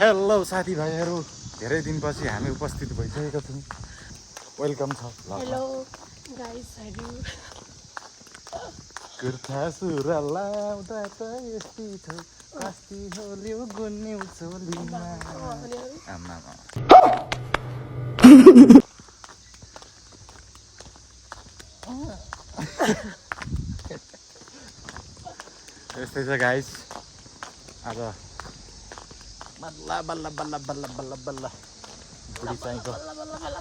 Hello साथीभाइहरू, धेरै दिनपछि हामी उपस्थित भइसकेका छौँ। वेलकम छ। हेलो गाइस, कुर्ता सुरुवाल लाउँदा त यस्तै थियो, कस्ती होल्यो गुन्यौ चोलीमा। आमा यस्तै छ गाइस। आज बल्ल बल्ल बल्ल बल्ल बल्ल बल्ल बुढी चाहिँको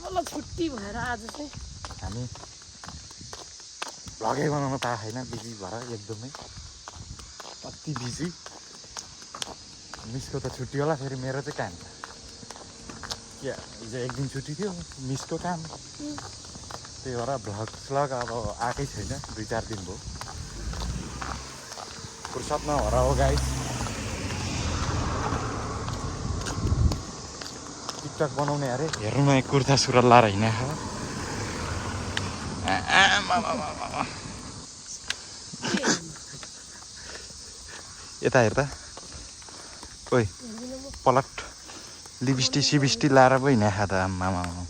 बल्ल छुट्टी भएर आज चाहिँ हामी भ्लगै बनाउन पाएको छैन, बिजी भएर एकदमै अति बिजी। मिसको त छुट्टी होला, फेरि मेरो चाहिँ काम क्या, हिजो एक दिन छुट्टी थियो, मिसको काम, त्यही भएर भ्लग स्लग अब आएकै छैन, 2-4 दिन भयो। फुर्सद नभएर हो गाइस। टिकटक बनाउने अरे, हेर्नु न कुर्ता सुरुवाल लाएर हिँडेको यता हेर्दा ओइ पलट लिपस्टिक सिबिस्टिक लाएर पो हिँडेको त आम्मा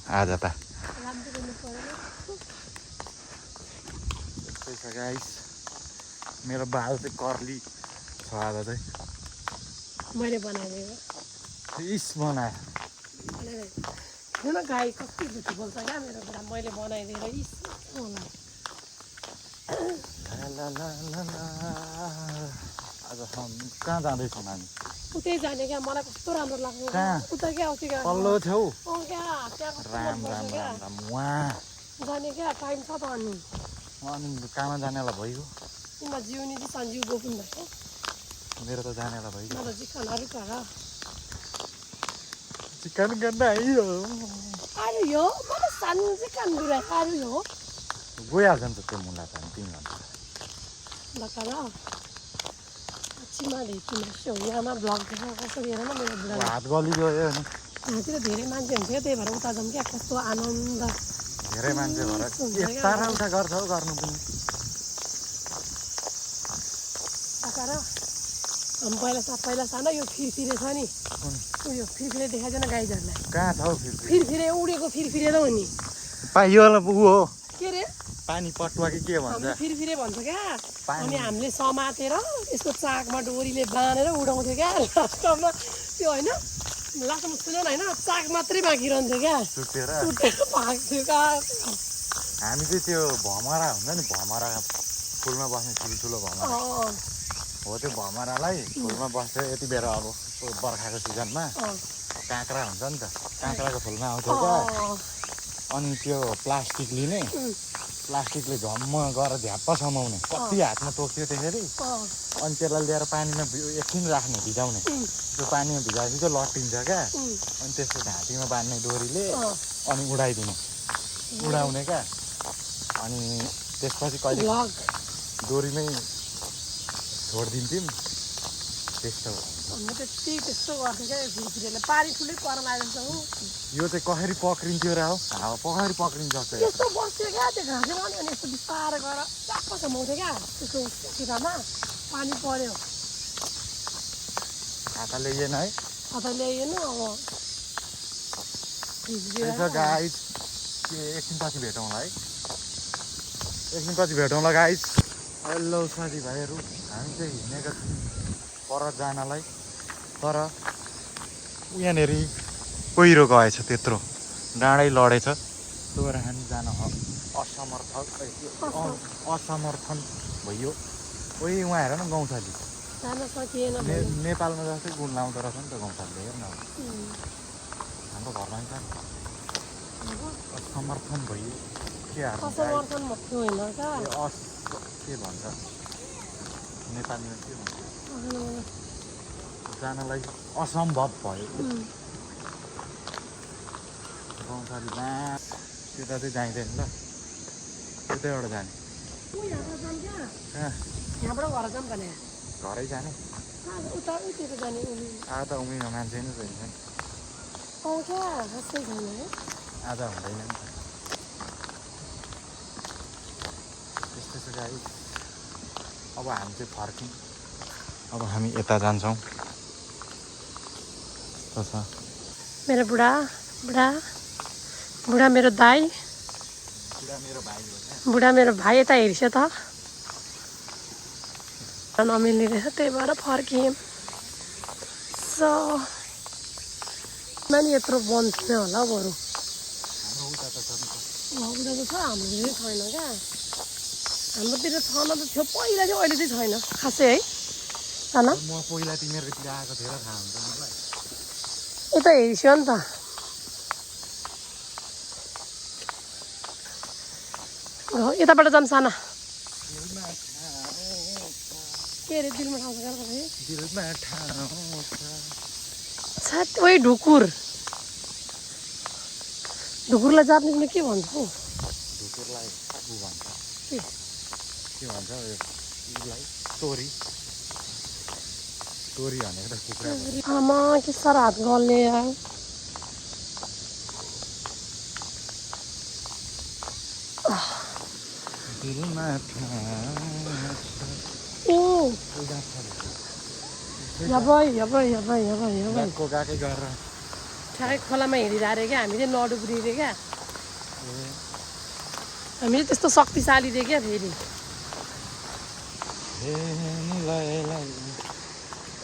आज त। यस्तै छ गाइस, मेरो बाल चाहिँ कर्ली छ आज चाहिँ। मैले बनाइदिएको इस बनायो हेर्नु न, गाई कति झुटी बोल्छ क्या मेरो बुढा। मैले बनाइदिएर इस होला। आज कहाँ जाँदैछौँ हामी? उतै जाने क्या, मलाई कस्तो राम्रो लाग्छ। कहाँ? उता क्या आउँछ क्या, पल्लो छेउ। क्या त्यहाँ कस्तो राम मन राम पर्छ क्या। राम राम वहाँ जाने क्या, टाइम छ त। अनि अनि कहाँ जानेलाई भइगयो? तिमीलाई जिउनी चाहिँ सन्जीव बोक्नु भएको। मेरो त जानेलाई भइगयो। मलाई चिकनहरू तर चिकन गर्न आइयो अरू यो मलाई सानो चिकन गुरा अरू यो गइहाल्छ नि त त्यो मुला त 3 घन्टा लकरा चिमा देखिन सो यहाँमा ब्लग देखेर कसरी हेर न मेरो बुढा हात गलिगयो नि। त्यहाँतिर धेरै मान्छे हुन्थ्यो, त्यही भएर उता जाउँ क्या। कस्तो आनन्द, धेरै मान्छे भएर यता र उता गर्छ हौ, गर्नु पनि। लकरा हम पहिला सानो यो फिरफिरे छ नि, उयो फिरफिरे देखाइदिएन गाईहरूलाई। कहाँ छ हौ फिरफिरे उडेको फिरफिरे त हो नि। यो ऊ हो के रे, पानी पटुवा कि के भन्छ? हामीले फिरफिरे भन्छ क्या। अनि हामीले समातेर यस्तो चाकमा डोरीले बाँधेर उडाउँथ्यो क्या। लास्टमा त्यो होइन, लास्टमा सुन न होइन, चाक मात्रै बाँकी रहन्थ्यो क्या, सुतेर भाग्थ्यो क्या। हामी चाहिँ त्यो भमरा हुन्छ नि, भमरा फुलमा बस्ने ठुल्ठुलो भमरा हो, त्यो भमरालाई फुलमा बस्छ यति बेला। अब बर्खाको सिजनमा काँक्रा हुन्छ नि त, काँक्राको फुलमा आउँथ्यो क्या। अनि त्यो प्लास्टिक लिने, प्लास्टिकले झम्म गरेर झ्याप्प समाउने, कति हातमा तोक्थ्यो त्यसरी। अनि त्यसलाई ल्याएर पानीमा एकछिन राख्ने, भिजाउने। त्यो पानीमा भिजाएपछि चाहिँ लट्टिन्छ क्या। अनि त्यसको घाँटीमा बाँध्ने डोरीले अनि उडाइदिने, उडाउने क्या। अनि त्यसपछि कहिले डोरीमै छोडिदिन्थ्यौँ, त्यस्तो। त्यस्तो गर्थ्यो क्या फिरफिरेले। पानी ठुलै परेर आइदिन्छ हो। यो चाहिँ कसरी पक्रिन्थ्यो र हौ, हावा कसरी पक्रिन्छ जस्तो यस्तो बस्थ्यो क्या त्यो घाँसेमा। अनि यस्तो बिस्तारै गएर चाप्प समाउँथ्यो क्या त्यस्तो सिधामा। पानी पर्यो, हात ल्याइएन है, खाता ल्याइएन। अब गाइस एकछिनपछि भेटौँला है, एकछिनपछि भेटौँला गाइस। हेलो साथीभाइहरू, हामी चाहिँ हिँडेका छौँ पर जानलाई, तर यहाँनिर पहिरो गएछ, त्यत्रो डाँडै लडेछ। त्यो भएर हामी जान असमर्थन भइयो। ओइ उहाँ हेर न, गौँथली जान सकिएन। नेपालमा जस्तै गुण लाउँदो रहेछ नि त गौँथलीले। हेर्न हाम्रो घरमा छ असमर्थन भइयो। के असमर्थन भएको होइन क्या, के भन्छ नेपालीमा, के भन्छ, जानलाई असम्भव भयो। गौँथलीमा त्यता चाहिँ जाइँदैन ल, त्यतैबाट जाने। यहाँबाट घर जाऊँ भने घरै जाने, उता उतिर जाने। आज त उमेरमा मान्छे नै छैन, क्या जस्तै छैन है, आज हुँदैन नि त। त्यस्तो छ गाइस। अब हामी चाहिँ फर्क्यौँ, अब हामी यता जान्छौँ। कस्तो छ मेरो बुढा बुढा बुढा मेरो दाई पुरा मेरो भाइ हो क्या बुढा मेरो भाइ यता हेर्छ त नमिल्ने रहेछ त्यही भएर फर्किएँ सो नि यत्रो बन्द थिएन होला बरु हाम्रो उता त छ नि त उता त छ हाम्रोतिर छैन क्या हाम्रोतिर छन त थियो पहिला चाहिँ अहिले चाहिँ छैन खासै है छैन म पहिला तिमीहरूतिर आएको थिएँ र थाहा हुन्छ मलाई यता हेर्छ्यो नि त यताबाट जाऊँ साना के अरे दिलमा ठाउँ छ दिलमा ठाउँ छ्याट ओइ ढुकुर ढुकुरलाई जापानिजमा के भन्छ हौ ढुकुरलाई उ भन्छ के के भन्छ उसलाई तोरी तोरी भनेको त कुखुरा आमा के साह्रो हात गल्ने यार दिलमा ओ यबै यबै यबै यबै यबै गएको गएकै गरेर ठ्याक्कै खोलामा हेरिरहेको क्या हामी चाहिँ नडुब्रिरे क्या हामी चाहिँ त्यस्तो शक्तिशाली रे क्या फेरि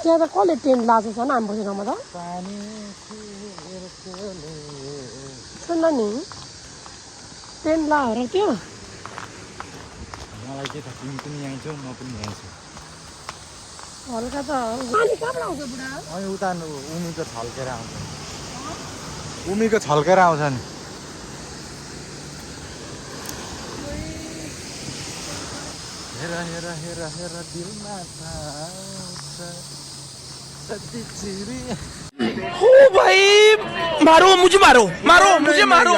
त्यहाँ त कसले टेन्ट लाएको छ हाम्रो ठाउँमा त सुन नि टेन्ट लाएर त्यो मलाई के त तिमी पनि यहीँ छौ म पनि यहीँ छु हल्का त पानी कहाँबाट आउँछ बुढा अनि उता उमीको छल्केर आउँछ उमीको छल्केर आउँछ नि हेर हेर हेर हेर दिलमा ओ भाई मारो मुझे मारो मारो मुझे मारो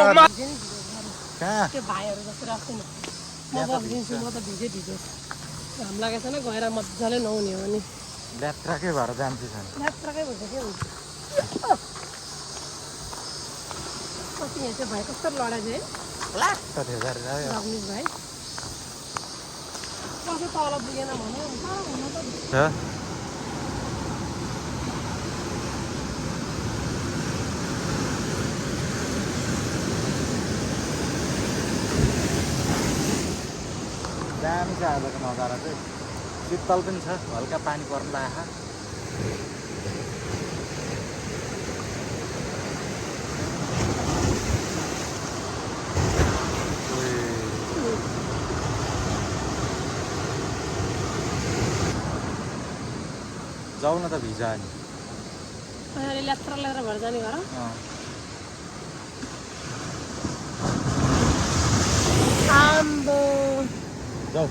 कहाँ त्यो भाइहरू जस्तो राख्छु नि म बस्दिन्छु म त भिजै भिजोस् घाम लागेको छैन गएर मजाले नुहाउने हो नि ल्यात्राकै भएर जान्छु छ यात्राकै भन्छ के हुन्छ कति यहाँ चाहिँ भाइ कस्तो लडाइ चाहिँ लाग्छ थियो रग्निस भाइ कसै तल पुगेन भने हुन त दामी छ आजको नजारा चाहिँ शीतल पनि छ हल्का पानी पर्नु लाग्छ जाऊ न त भिजा नि अहिले यात्रा लिएर भएर जाने घर आम्बो जाऊ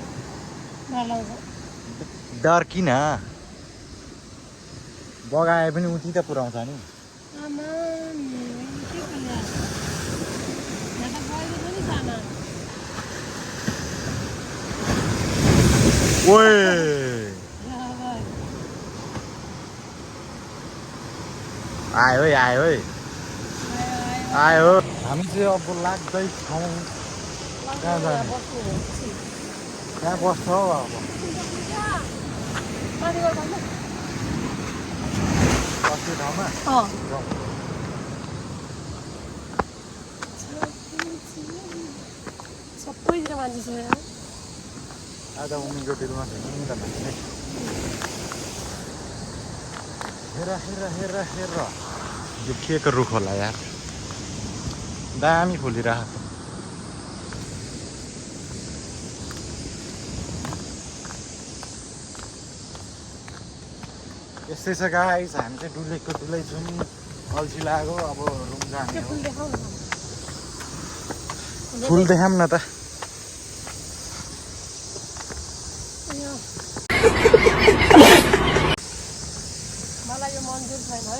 डर लाग्छ डर किन बगाए पनि उति त पुऱ्याउँछ नि आमा के गर्ने यहाँ त गएको छ नि साना ओए आयो है आयो है आयो हामी चाहिँ अब लाग्दैछौँ कहाँ जाने कहाँ बस्छ हौ अब बस्ने ठाउँमा जाउँ। सबैतिर मान्छे छ यहाँ आज उनीको दिलमा छ नि त मान्छे हेर हेर हेर हेर यो के को रुख होला यार दामी फुलिरहेको यस्तै छ गाइस हामी चाहिँ डुलेको डुलै छौँ अल्छी लाग्यो अब रुम जाने त्यो हो फुल देखाउ न फुल देखाऊँ न त मलाई यो मन्दिर छैन है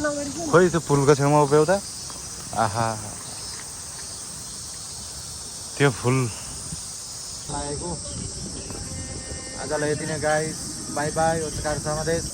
नगरी खोइ त्यो फुलको छेउमा उभ्याउ त आहा त्यो फुल लागेको आजलाई यति नै गाइस बाई बाई ओस्कार समादेश